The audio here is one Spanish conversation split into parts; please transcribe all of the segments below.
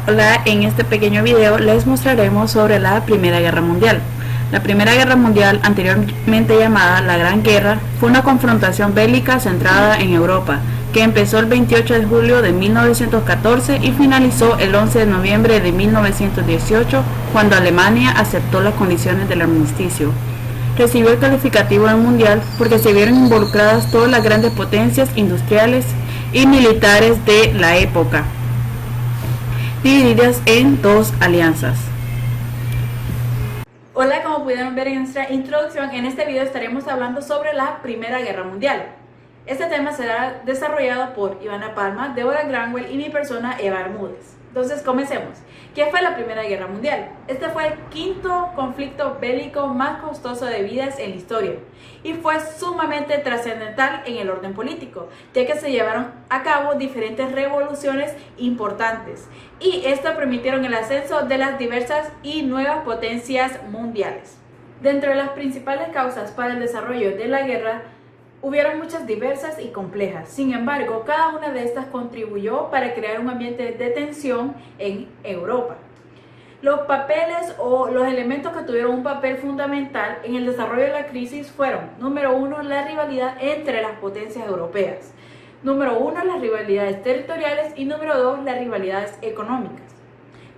Hola, en este pequeño video les mostraremos sobre la Primera Guerra Mundial. La Primera Guerra Mundial, anteriormente llamada la Gran Guerra, fue una confrontación bélica centrada en Europa, que empezó el 28 de julio de 1914 y finalizó el 11 de noviembre de 1918, cuando Alemania aceptó las condiciones del armisticio. Recibió el calificativo de mundial porque se vieron involucradas todas las grandes potencias industriales y militares de la época, divididas en dos alianzas. Hola, como pudieron ver en nuestra introducción, en este video estaremos hablando sobre la Primera Guerra Mundial. Este tema será desarrollado por Ivana Palma, Deborah Granwell y mi persona Eva Bermúdez. Entonces, comencemos. ¿Qué fue la Primera Guerra Mundial? Este fue el quinto conflicto bélico más costoso de vidas en la historia y fue sumamente trascendental en el orden político, ya que se llevaron a cabo diferentes revoluciones importantes y esto permitieron el ascenso de las diversas y nuevas potencias mundiales. Dentro de las principales causas para el desarrollo de la guerra, hubieron muchas diversas y complejas. Sin embargo, cada una de estas contribuyó para crear un ambiente de tensión en Europa. Los papeles o los elementos que tuvieron un papel fundamental en el desarrollo de la crisis fueron, número uno, la rivalidad entre las potencias europeas. Número uno, las rivalidades territoriales y número dos, las rivalidades económicas.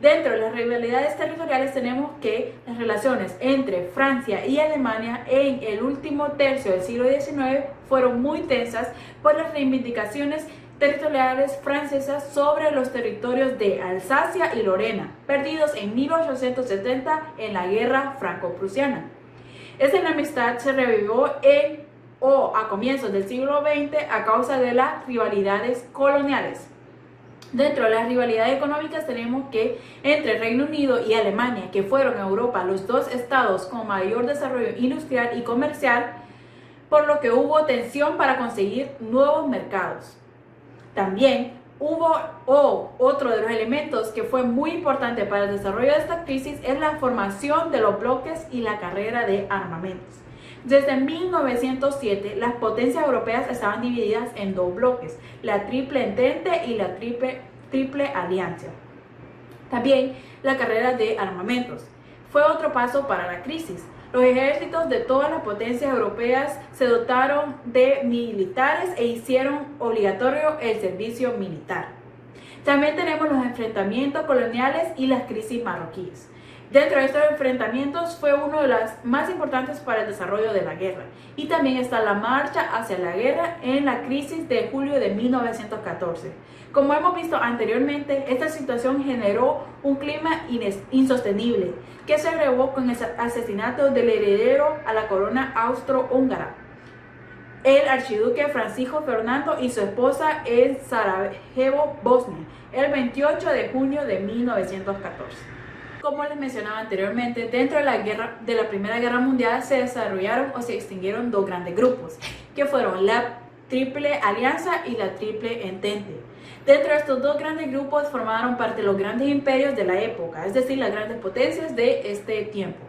Dentro de las rivalidades territoriales tenemos que las relaciones entre Francia y Alemania en el último tercio del siglo XIX fueron muy tensas por las reivindicaciones territoriales francesas sobre los territorios de Alsacia y Lorena, perdidos en 1870 en la Guerra Franco-Prusiana. Esta enemistad se revivió a comienzos del siglo XX a causa de las rivalidades coloniales. Dentro de las rivalidades económicas tenemos que entre Reino Unido y Alemania, que fueron en Europa los dos estados con mayor desarrollo industrial y comercial, por lo que hubo tensión para conseguir nuevos mercados. También hubo otro de los elementos que fue muy importante para el desarrollo de esta crisis es la formación de los bloques y la carrera de armamentos. Desde 1907, las potencias europeas estaban divididas en dos bloques, la Triple Entente y la Triple Alianza. También la carrera de armamentos fue otro paso para la crisis. Los ejércitos de todas las potencias europeas se dotaron de militares e hicieron obligatorio el servicio militar. También tenemos los enfrentamientos coloniales y las crisis marroquíes. Dentro de estos enfrentamientos fue uno de los más importantes para el desarrollo de la guerra. Y también está la marcha hacia la guerra en la crisis de julio de 1914. Como hemos visto anteriormente, esta situación generó un clima insostenible que se agravó con el asesinato del heredero a la corona austrohúngara, el archiduque Francisco Fernando y su esposa en Sarajevo, Bosnia, el 28 de junio de 1914. Como les mencionaba anteriormente, dentro de la Primera Guerra Mundial se desarrollaron o se extinguieron dos grandes grupos, que fueron la Triple Alianza y la Triple Entente. Dentro de estos dos grandes grupos formaron parte de los grandes imperios de la época, es decir, las grandes potencias de este tiempo.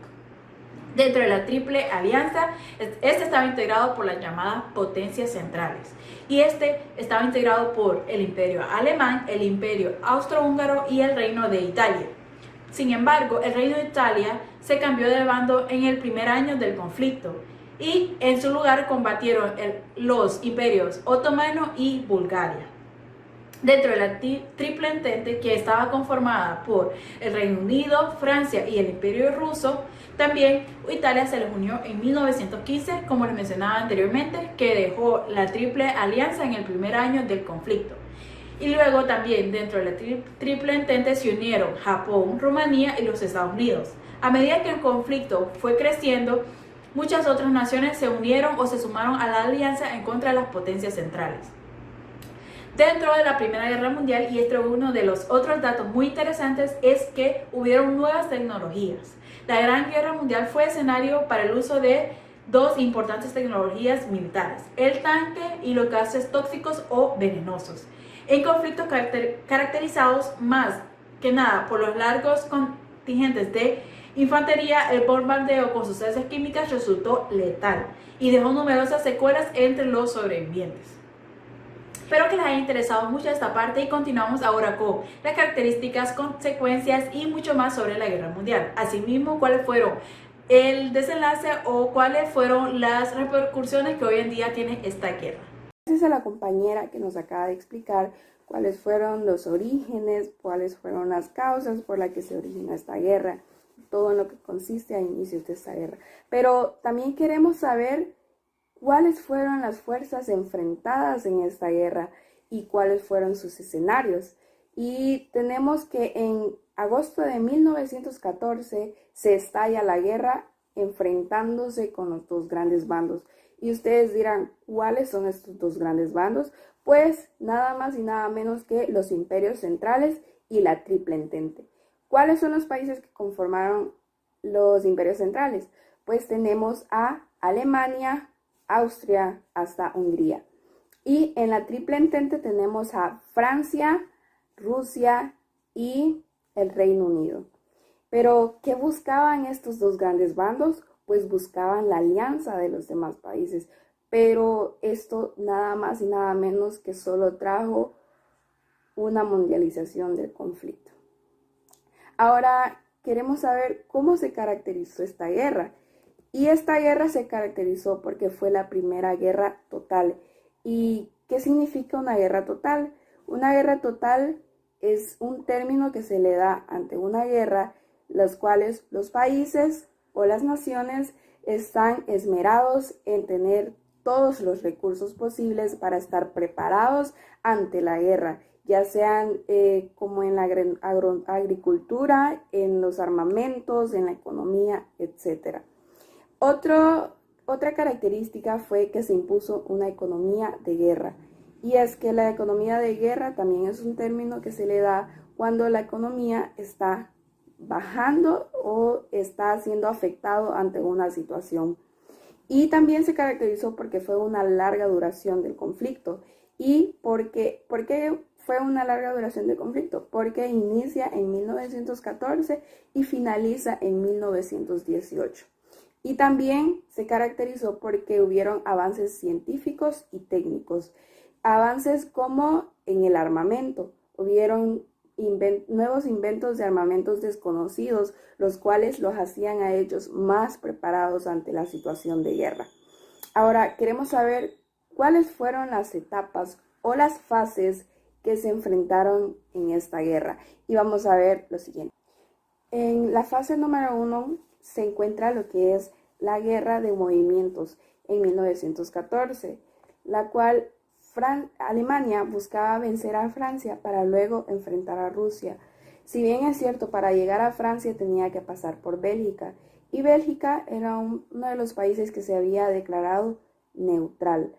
Dentro de la Triple Alianza, este estaba integrado por las llamadas potencias centrales y este estaba integrado por el Imperio Alemán, el Imperio Austrohúngaro y el Reino de Italia. Sin embargo, el Reino de Italia se cambió de bando en el primer año del conflicto y en su lugar combatieron los imperios otomano y Bulgaria. Dentro de la Triple Entente, que estaba conformada por el Reino Unido, Francia y el Imperio Ruso, también Italia se les unió en 1915, como les mencionaba anteriormente, que dejó la Triple Alianza en el primer año del conflicto. Y luego también dentro de la Triple Entente se unieron Japón, Rumanía y los Estados Unidos. A medida que el conflicto fue creciendo, muchas otras naciones se unieron o se sumaron a la alianza en contra de las potencias centrales. Dentro de la Primera Guerra Mundial, y este es uno de los otros datos muy interesantes, es que hubieron nuevas tecnologías. La Gran Guerra Mundial fue escenario para el uso de dos importantes tecnologías militares, el tanque y los gases tóxicos o venenosos. En conflictos caracterizados más que nada por los largos contingentes de infantería, el bombardeo con sustancias químicas resultó letal y dejó numerosas secuelas entre los sobrevivientes. Espero que les haya interesado mucho esta parte y continuamos ahora con las características, consecuencias y mucho más sobre la Guerra Mundial. Asimismo, cuáles fueron el desenlace o cuáles fueron las repercusiones que hoy en día tiene esta guerra. Gracias a la compañera que nos acaba de explicar cuáles fueron los orígenes, cuáles fueron las causas por las que se originó esta guerra, todo en lo que consiste a inicios de esta guerra. Pero también queremos saber cuáles fueron las fuerzas enfrentadas en esta guerra y cuáles fueron sus escenarios. Y tenemos que en agosto de 1914 se estalla la guerra enfrentándose con los dos grandes bandos. Y ustedes dirán, ¿cuáles son estos dos grandes bandos? Pues nada más y nada menos que los imperios centrales y la Triple Entente. ¿Cuáles son los países que conformaron los imperios centrales? Pues tenemos a Alemania, Austria hasta Hungría. Y en la Triple Entente tenemos a Francia, Rusia y el Reino Unido. Pero, ¿qué buscaban estos dos grandes bandos? Pues buscaban la alianza de los demás países. Pero esto nada más y nada menos que solo trajo una mundialización del conflicto. Ahora queremos saber cómo se caracterizó esta guerra. Y esta guerra se caracterizó porque fue la primera guerra total. ¿Y qué significa una guerra total? Una guerra total es un término que se le da ante una guerra, los cuales los países o las naciones están esmerados en tener todos los recursos posibles para estar preparados ante la guerra, ya sean como en la agricultura, en los armamentos, en la economía, etc. Otra característica fue que se impuso una economía de guerra. Y es que la economía de guerra también es un término que se le da cuando la economía está bajando o está siendo afectado ante una situación. Y también se caracterizó porque fue una larga duración del conflicto. ¿Y por qué fue una larga duración del conflicto? Porque inicia en 1914 y finaliza en 1918. Y también se caracterizó porque hubieron avances científicos y técnicos. Avances como en el armamento. Hubieron nuevos inventos de armamentos desconocidos, los cuales los hacían a ellos más preparados ante la situación de guerra. Ahora, queremos saber cuáles fueron las etapas o las fases que se enfrentaron en esta guerra. Y vamos a ver lo siguiente. En la fase número 1 se encuentra lo que es la Guerra de Movimientos en 1914, la cual Alemania buscaba vencer a Francia para luego enfrentar a Rusia. Si bien es cierto, para llegar a Francia tenía que pasar por Bélgica, y Bélgica era uno de los países que se había declarado neutral.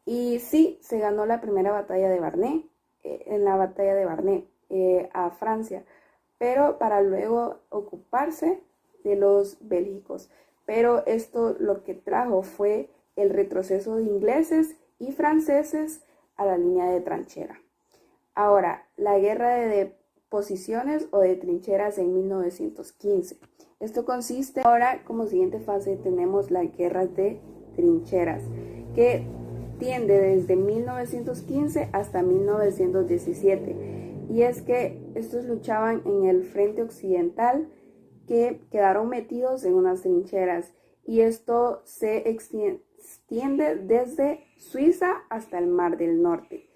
Y sí, se ganó la primera batalla de Barnet, en la batalla de Barnet a Francia, pero para luego ocuparse de los bélgicos. Pero esto lo que trajo fue el retroceso de ingleses y franceses a la línea de trinchera. Ahora, la guerra de posiciones o de trincheras en 1915. Esto consiste, ahora como siguiente fase tenemos la guerra de trincheras, que tiende desde 1915 hasta 1917. Y es que estos luchaban en el frente occidental, que quedaron metidos en unas trincheras, y esto se extiende desde Suiza hasta el Mar del Norte.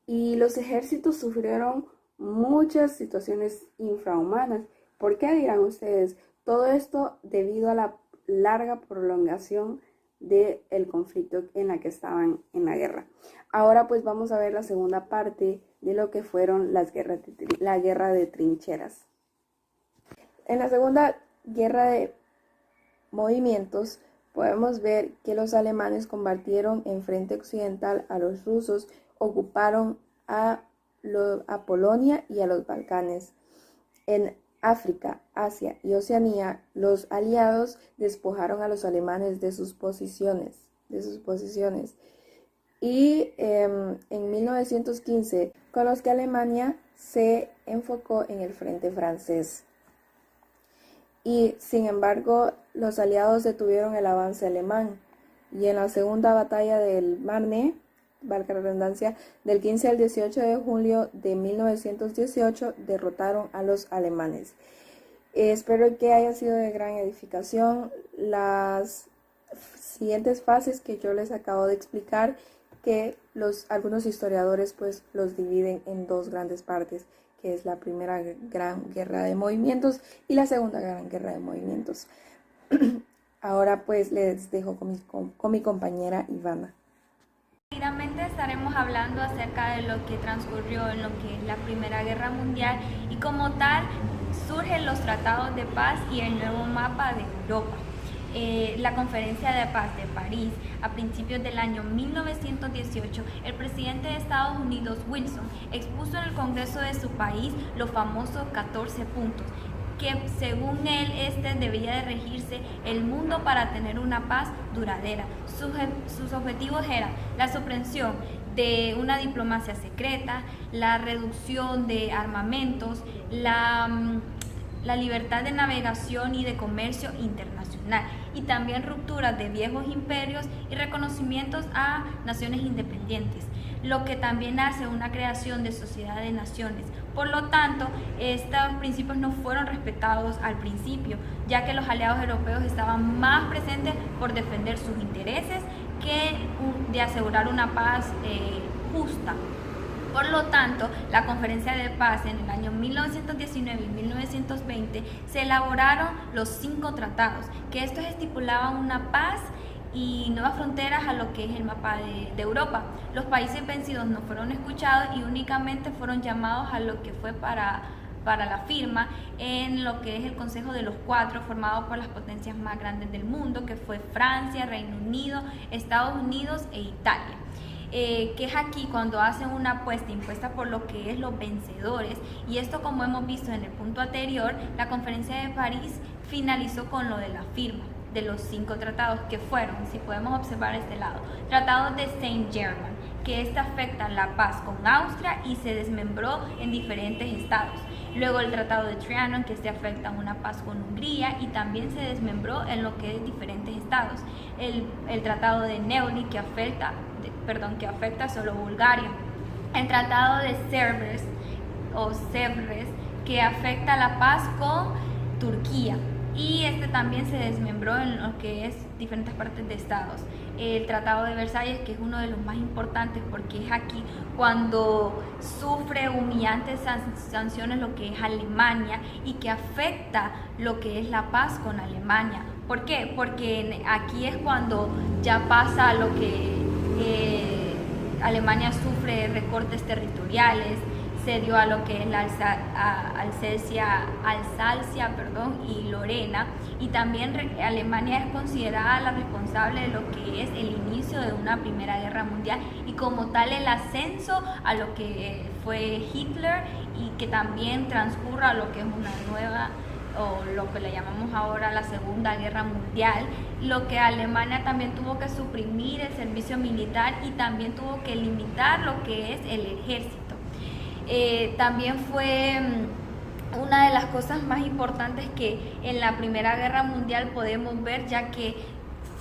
Y los ejércitos sufrieron muchas situaciones infrahumanas. ¿Por qué, dirán ustedes? Todo esto debido a la larga prolongación del conflicto en la que estaban en la guerra. Ahora pues vamos a ver la segunda parte de lo que fueron la guerra de trincheras. En la segunda guerra de movimientos podemos ver que los alemanes combatieron en frente occidental a los rusos, ocuparon a Polonia y a los Balcanes. En África, Asia y Oceanía, los aliados despojaron a los alemanes de sus posiciones. Y en 1915, con los que Alemania se enfocó en el frente francés. Y sin embargo, los aliados detuvieron el avance alemán. Y en la segunda batalla del Marne, valga la redundancia, del 15 al 18 de julio de 1918 derrotaron a los alemanes. Espero que haya sido de gran edificación las siguientes fases que yo les acabo de explicar, que algunos historiadores pues los dividen en dos grandes partes, que es la primera gran guerra de movimientos y la segunda gran guerra de movimientos. Ahora pues les dejo con mi compañera Ivana. Seguidamente estaremos hablando acerca de lo que transcurrió en lo que es la Primera Guerra Mundial y como tal surgen los tratados de paz y el nuevo mapa de Europa. La Conferencia de Paz de París, a principios del año 1918, el presidente de Estados Unidos, Wilson, expuso en el Congreso de su país los famosos 14 puntos, que según él debía de regirse el mundo para tener una paz duradera. Sus objetivos eran la supresión de una diplomacia secreta, la reducción de armamentos, la libertad de navegación y de comercio internacional y también rupturas de viejos imperios y reconocimientos a naciones independientes, lo que también hace una creación de sociedad de naciones. Por lo tanto, estos principios no fueron respetados al principio, ya que los aliados europeos estaban más presentes por defender sus intereses que de asegurar una paz justa. Por lo tanto, la Conferencia de Paz en el año 1919 y 1920 se elaboraron los 5 tratados, que estos estipulaban una paz y nuevas fronteras a lo que es el mapa de Europa. Los países vencidos no fueron escuchados y únicamente fueron llamados a lo que fue para la firma en lo que es el Consejo de los Cuatro, formado por las potencias más grandes del mundo, que fue Francia, Reino Unido, Estados Unidos e Italia. Que es aquí cuando hacen una apuesta impuesta por lo que es los vencedores, y esto, como hemos visto en el punto anterior, la Conferencia de París finalizó con lo de la firma de los 5 tratados, que fueron, si podemos observar este lado, Tratado de Saint-Germain, que afecta la paz con Austria y se desmembró en diferentes estados. Luego el Tratado de Trianon, que afecta una paz con Hungría y también se desmembró en lo que es diferentes estados. El Tratado de Neuilly, que afecta solo Bulgaria. El Tratado de Sèvres, que afecta la paz con Turquía. Y también se desmembró en lo que es diferentes partes de estados. El Tratado de Versalles, que es uno de los más importantes porque es aquí cuando sufre humillantes sanciones lo que es Alemania y que afecta lo que es la paz con Alemania. ¿Por qué? Porque aquí es cuando ya pasa lo que Alemania sufre recortes territoriales, se dio a lo que es la Alsacia y Lorena, y también Alemania es considerada la responsable de lo que es el inicio de una Primera Guerra Mundial y como tal el ascenso a lo que fue Hitler, y que también transcurra a lo que es una nueva, o lo que le llamamos ahora la Segunda Guerra Mundial, lo que Alemania también tuvo que suprimir el servicio militar y también tuvo que limitar lo que es el ejército. También fue una de las cosas más importantes que en la Primera Guerra Mundial podemos ver, ya que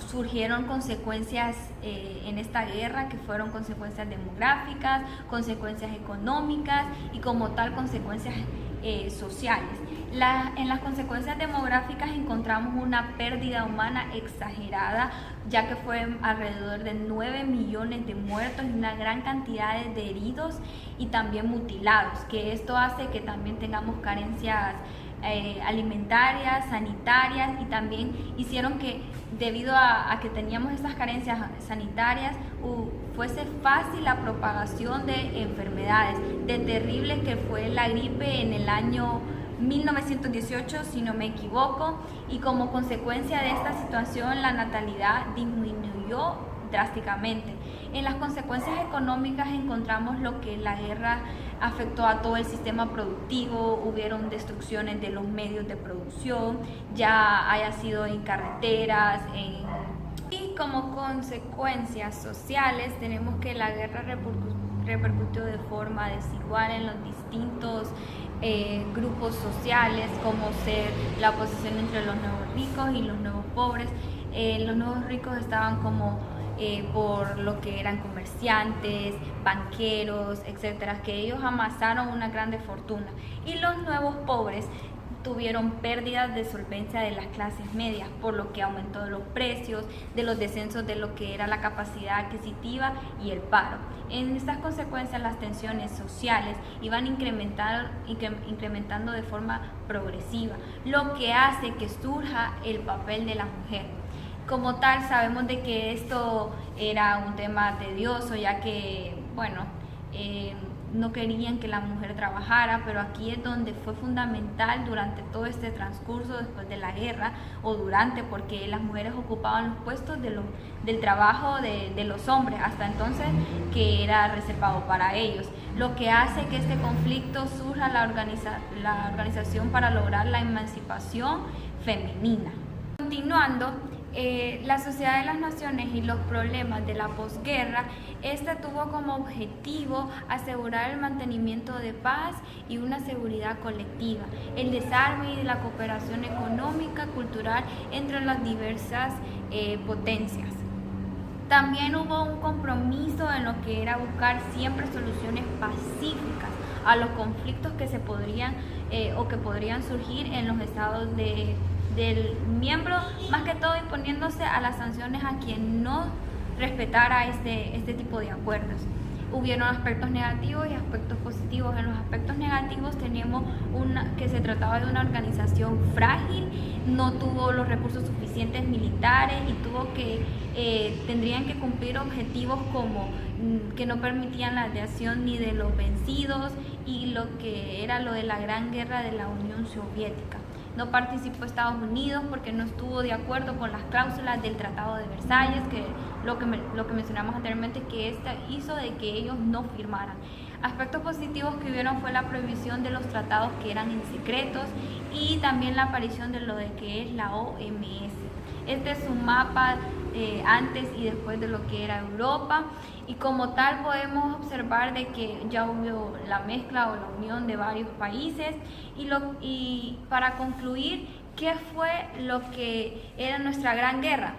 surgieron consecuencias en esta guerra, que fueron consecuencias demográficas, consecuencias económicas y como tal consecuencias sociales. En las consecuencias demográficas encontramos una pérdida humana exagerada, ya que fue alrededor de 9 millones de muertos y una gran cantidad de heridos y también mutilados, que esto hace que también tengamos carencias alimentarias, sanitarias, y también hicieron que debido a que teníamos estas carencias sanitarias fuese fácil la propagación de enfermedades, de terrible que fue la gripe en el año 1918, si no me equivoco, y como consecuencia de esta situación la natalidad disminuyó drásticamente. En las consecuencias económicas encontramos lo que la guerra afectó a todo el sistema productivo, hubieron destrucciones de los medios de producción, ya haya sido en carreteras, y como consecuencias sociales tenemos que la guerra repercutió de forma desigual en los distintos grupos sociales, como ser la oposición entre los nuevos ricos y los nuevos pobres. Los nuevos ricos estaban como por lo que eran comerciantes, banqueros, etcétera, que ellos amasaron una grande fortuna. Y los nuevos pobres tuvieron pérdidas de solvencia de las clases medias, por lo que aumentó los precios, de los descensos de lo que era la capacidad adquisitiva y el paro. En estas consecuencias, las tensiones sociales iban incrementando de forma progresiva, lo que hace que surja el papel de la mujer. Como tal, sabemos de que esto era un tema tedioso, ya que, no querían que la mujer trabajara, pero aquí es donde fue fundamental durante todo este transcurso después de la guerra o durante, porque las mujeres ocupaban los puestos del trabajo de los hombres, hasta entonces que era reservado para ellos, lo que hace que este conflicto surja la organización para lograr la emancipación femenina. Continuando, la Sociedad de las Naciones y los problemas de la posguerra, tuvo como objetivo asegurar el mantenimiento de paz y una seguridad colectiva, el desarme y la cooperación económica, cultural entre las diversas potencias. También hubo un compromiso en lo que era buscar siempre soluciones pacíficas a los conflictos que se podrían o que podrían surgir en los estados del miembro, más que todo imponiéndose a las sanciones a quien no respetara este tipo de acuerdos. Hubieron aspectos negativos y aspectos positivos. En los aspectos negativos teníamos que se trataba de una organización frágil, no tuvo los recursos suficientes militares y tendrían que cumplir objetivos como que no permitían la reacción ni de los vencidos y lo que era lo de la Gran Guerra de la Unión Soviética. No participó Estados Unidos porque no estuvo de acuerdo con las cláusulas del Tratado de Versalles, que lo que mencionamos anteriormente, que hizo de que ellos no firmaran. Aspectos positivos que hubieron fue la prohibición de los tratados que eran en secretos y también la aparición de lo de que es la OMS. Este es un mapa antes y después de lo que era Europa, y como tal podemos observar de que ya hubo la mezcla o la unión de varios países. Y para concluir, ¿qué fue lo que era nuestra Gran Guerra?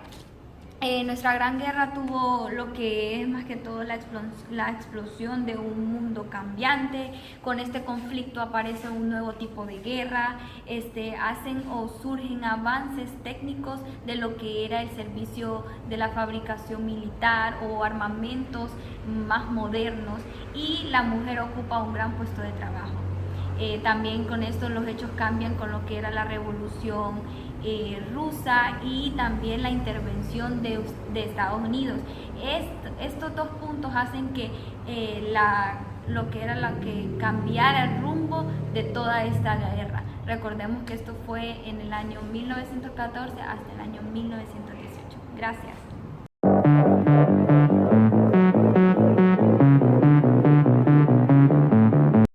Nuestra Gran Guerra tuvo lo que es más que todo la explosión de un mundo cambiante. Con este conflicto aparece un nuevo tipo de guerra, hacen o surgen avances técnicos de lo que era el servicio de la fabricación militar o armamentos más modernos, y la mujer ocupa un gran puesto de trabajo. También con esto los hechos cambian con lo que era la revolución rusa y también la intervención de Estados Unidos. Estos dos puntos hacen que cambiara el rumbo de toda esta guerra. Recordemos que esto fue en el año 1914 hasta el año 1918. Gracias.